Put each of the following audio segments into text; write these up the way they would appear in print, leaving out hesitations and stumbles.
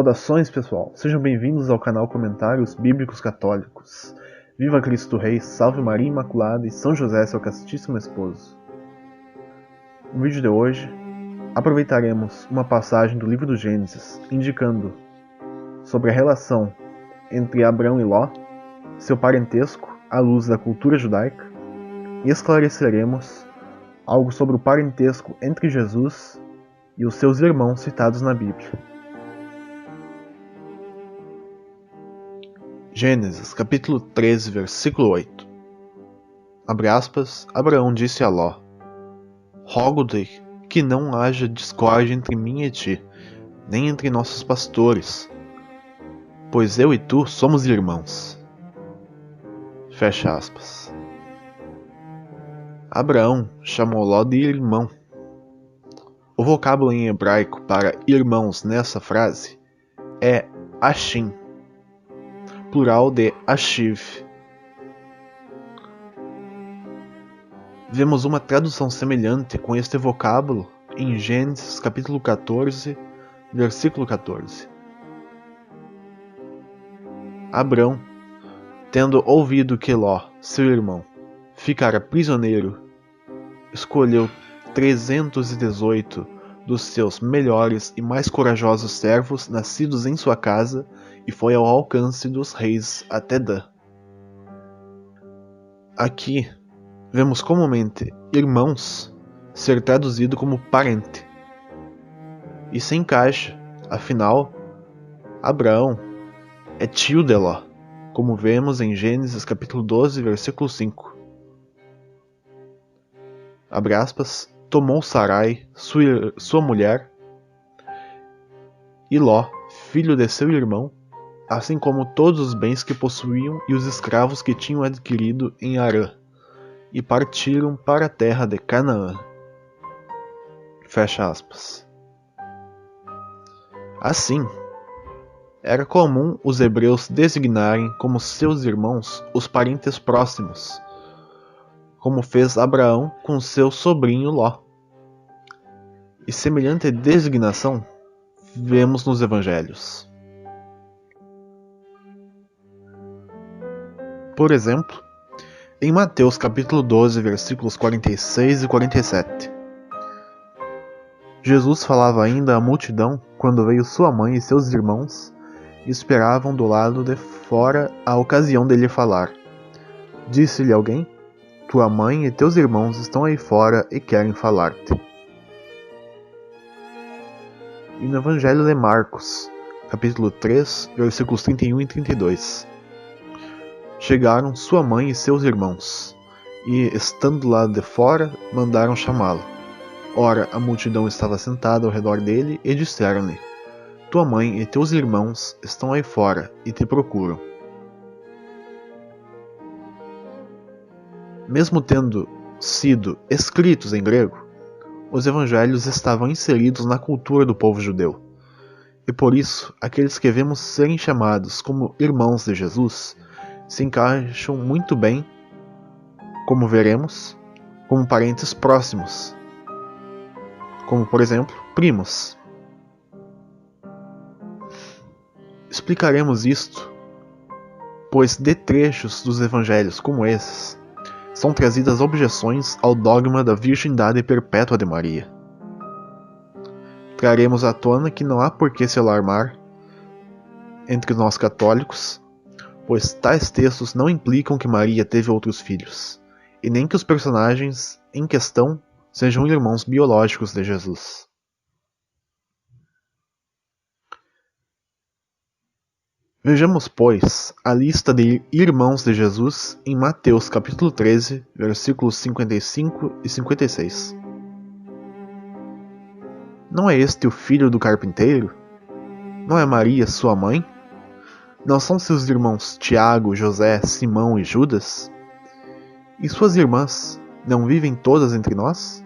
Saudações, pessoal! Sejam bem-vindos ao canal Comentários Bíblicos Católicos. Viva Cristo Rei, salve Maria Imaculada e São José, seu castíssimo esposo. No vídeo de hoje, aproveitaremos uma passagem do livro do Gênesis, indicando sobre a relação entre Abrão e Ló, seu parentesco à luz da cultura judaica, e esclareceremos algo sobre o parentesco entre Jesus e os seus irmãos citados na Bíblia. Gênesis, capítulo 13, versículo 8. Abre aspas, Abraão disse a Ló: Rogo-te que não haja discórdia entre mim e ti, nem entre nossos pastores, pois eu e tu somos irmãos. Fecha aspas. Abraão chamou Ló de irmão. O vocábulo em hebraico para irmãos nessa frase é Ashim, plural de Ashiv. Vemos uma tradução semelhante com este vocábulo em Gênesis capítulo 14, versículo 14. Abrão, tendo ouvido que Ló, seu irmão, ficara prisioneiro, escolheu 318 dos seus melhores e mais corajosos servos nascidos em sua casa e foi ao alcance dos reis até Dan. Aqui vemos comumente irmãos ser traduzido como parente. E se encaixa, afinal, Abraão é tio de Ló, como vemos em Gênesis capítulo 12, versículo 5. Abre aspas, tomou Sarai, sua mulher, e Ló, filho de seu irmão, assim como todos os bens que possuíam e os escravos que tinham adquirido em Harã, e partiram para a terra de Canaã. Fecha aspas. Assim, era comum os hebreus designarem como seus irmãos os parentes próximos, como fez Abraão com seu sobrinho Ló. E semelhante designação vemos nos evangelhos. Por exemplo, em Mateus capítulo 12, versículos 46 e 47. Jesus falava ainda à multidão quando veio sua mãe e seus irmãos e esperavam do lado de fora a ocasião dele falar. Disse-lhe alguém: Tua mãe e teus irmãos estão aí fora e querem falar-te. E no Evangelho de Marcos, capítulo 3, versículos 31 e 32. Chegaram sua mãe e seus irmãos, e, estando do lado de fora, mandaram chamá-lo. Ora, a multidão estava sentada ao redor dele, e disseram-lhe: Tua mãe e teus irmãos estão aí fora, e te procuram. Mesmo tendo sido escritos em grego, os evangelhos estavam inseridos na cultura do povo judeu. E por isso, aqueles que vemos serem chamados como irmãos de Jesus se encaixam muito bem, como veremos, como parentes próximos, como por exemplo, primos. Explicaremos isto, pois de trechos dos evangelhos como esses, são trazidas objeções ao dogma da virgindade perpétua de Maria. Traremos à tona que não há por que se alarmar entre nós católicos, pois tais textos não implicam que Maria teve outros filhos, e nem que os personagens em questão sejam irmãos biológicos de Jesus. Vejamos, pois, a lista de irmãos de Jesus em Mateus capítulo 13, versículos 55 e 56. Não é este o filho do carpinteiro? Não é Maria sua mãe? Não são seus irmãos Tiago, José, Simão e Judas? E suas irmãs não vivem todas entre nós?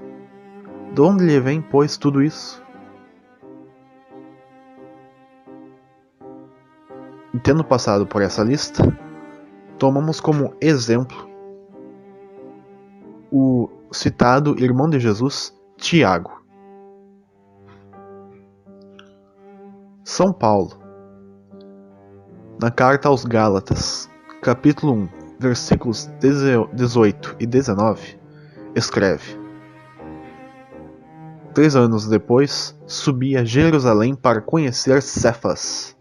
De onde lhe vem, pois, tudo isso? E tendo passado por essa lista, tomamos como exemplo o citado irmão de Jesus, Tiago. São Paulo, Na carta aos Gálatas, capítulo 1, versículos 18 e 19, escreve: 3 anos depois, subi a Jerusalém para conhecer Cefas,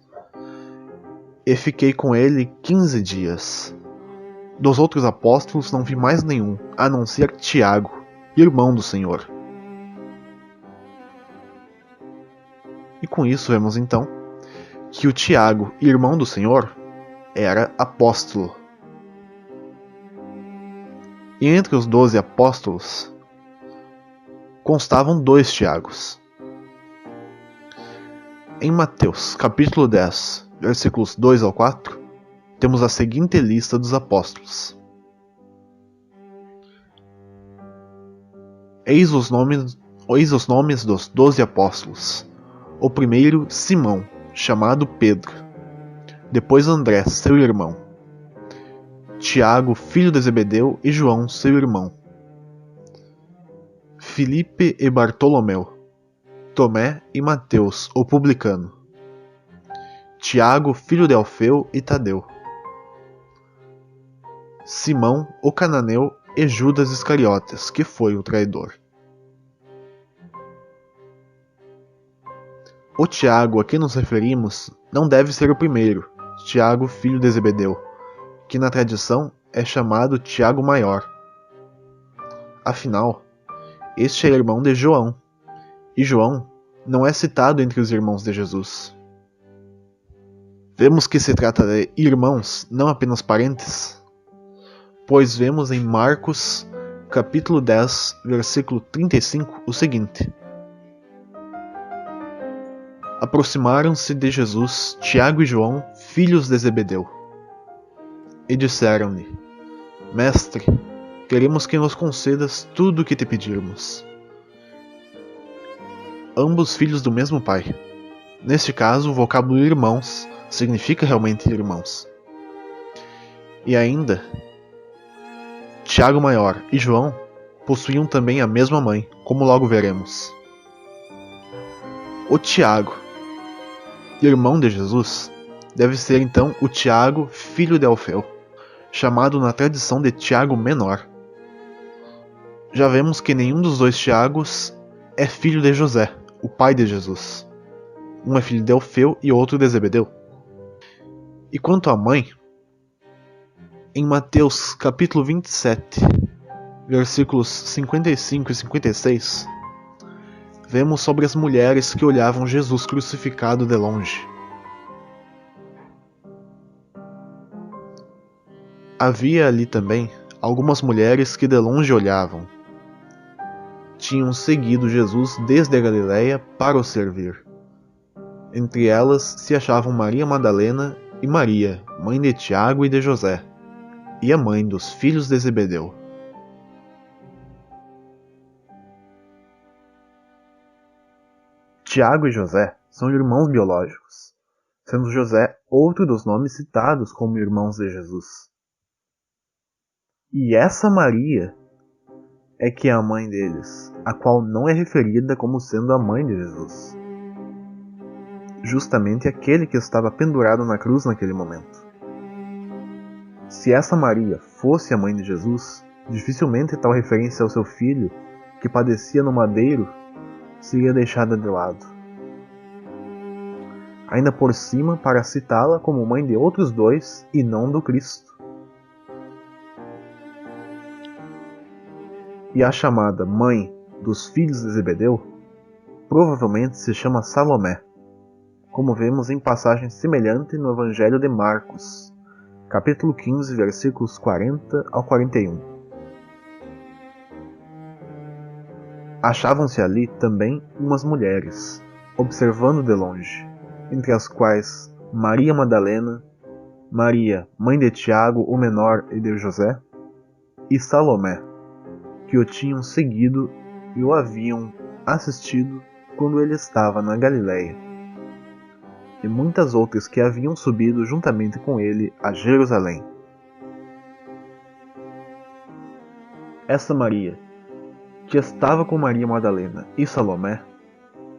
e fiquei com ele 15 dias. Dos outros apóstolos não vi mais nenhum, a não ser Tiago, irmão do Senhor. E com isso vemos então que o Tiago, irmão do Senhor, era apóstolo. E entre os 12 apóstolos constavam 2 Tiagos. Em Mateus, capítulo 10, versículos 2 ao 4, temos a seguinte lista dos apóstolos. Eis os nomes dos 12 apóstolos. O primeiro, Simão, chamado Pedro. Depois André, seu irmão. Tiago, filho de Zebedeu, e João, seu irmão. Filipe e Bartolomeu. Tomé e Mateus, o publicano. Tiago, filho de Alfeu, e Tadeu. Simão, o cananeu, e Judas Iscariotes, que foi o traidor. O Tiago a que nos referimos não deve ser o primeiro, Tiago, filho de Zebedeu, que na tradição é chamado Tiago Maior. Afinal, este é irmão de João, e João não é citado entre os irmãos de Jesus. Vemos que se trata de irmãos, não apenas parentes, pois vemos em Marcos, capítulo 10, versículo 35, o seguinte: Aproximaram-se de Jesus Tiago e João, filhos de Zebedeu, e disseram-lhe: Mestre, queremos que nos concedas tudo o que te pedirmos. Ambos filhos do mesmo pai. Neste caso, o vocábulo irmãos significa realmente irmãos. E ainda, Tiago Maior e João possuíam também a mesma mãe, como logo veremos. O Tiago, irmão de Jesus, deve ser então o Tiago, filho de Alfeu, chamado na tradição de Tiago Menor. Já vemos que nenhum dos 2 Tiagos é filho de José, o pai de Jesus. Um é filho de Alfeu e outro de Zebedeu. E quanto à mãe, em Mateus capítulo 27, versículos 55 e 56, vemos sobre as mulheres que olhavam Jesus crucificado de longe. Havia ali também algumas mulheres que de longe olhavam. Tinham seguido Jesus desde a Galileia para o servir. Entre elas se achavam Maria Madalena e Maria, mãe de Tiago e de José, e a mãe dos filhos de Zebedeu. Tiago e José são irmãos biológicos, sendo José outro dos nomes citados como irmãos de Jesus. E essa Maria é que é a mãe deles, a qual não é referida como sendo a mãe de Jesus. Justamente aquele que estava pendurado na cruz naquele momento. Se essa Maria fosse a mãe de Jesus, dificilmente tal referência ao seu filho, que padecia no madeiro, seria deixada de lado. Ainda por cima para citá-la como mãe de outros 2 e não do Cristo. E a chamada mãe dos filhos de Zebedeu provavelmente se chama Salomé, como vemos em passagem semelhante no Evangelho de Marcos, capítulo 15, versículos 40 ao 41. Achavam-se ali também umas mulheres, observando de longe, entre as quais Maria Madalena, Maria, mãe de Tiago, o menor, e de José, e Salomé, que o tinham seguido e o haviam assistido quando ele estava na Galileia, e muitas outras que haviam subido juntamente com ele a Jerusalém. Essa Maria, que estava com Maria Madalena e Salomé,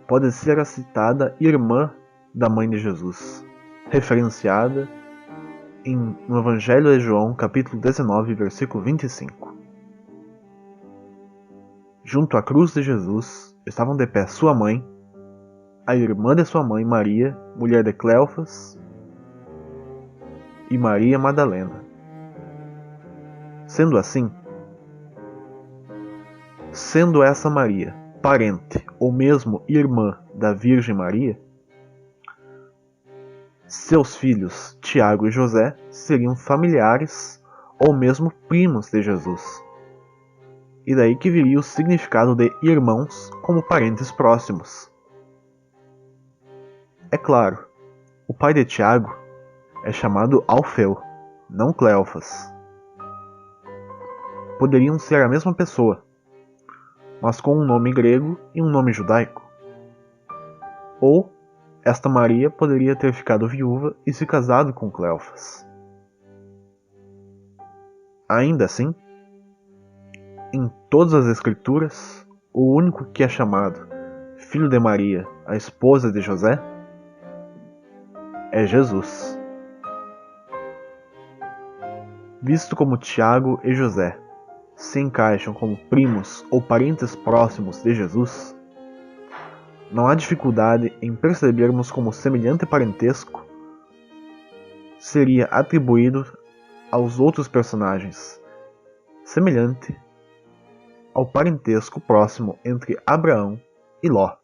pode ser a citada irmã da mãe de Jesus, referenciada no Evangelho de João, capítulo 19, versículo 25. Junto à cruz de Jesus estavam de pé sua mãe, a irmã de sua mãe Maria, mulher de Cleofas, e Maria Madalena. Sendo assim, sendo essa Maria parente ou mesmo irmã da Virgem Maria, seus filhos Tiago e José seriam familiares ou mesmo primos de Jesus. E daí que viria o significado de irmãos como parentes próximos. É claro, o pai de Tiago é chamado Alfeu, não Cleofas. Poderiam ser a mesma pessoa, mas com um nome grego e um nome judaico. Ou esta Maria poderia ter ficado viúva e se casado com Cleofas. Ainda assim, em todas as escrituras, o único que é chamado filho de Maria, a esposa de José, é Jesus. Visto como Tiago e José se encaixam como primos ou parentes próximos de Jesus, não há dificuldade em percebermos como semelhante parentesco seria atribuído aos outros personagens, semelhante ao parentesco próximo entre Abraão e Ló.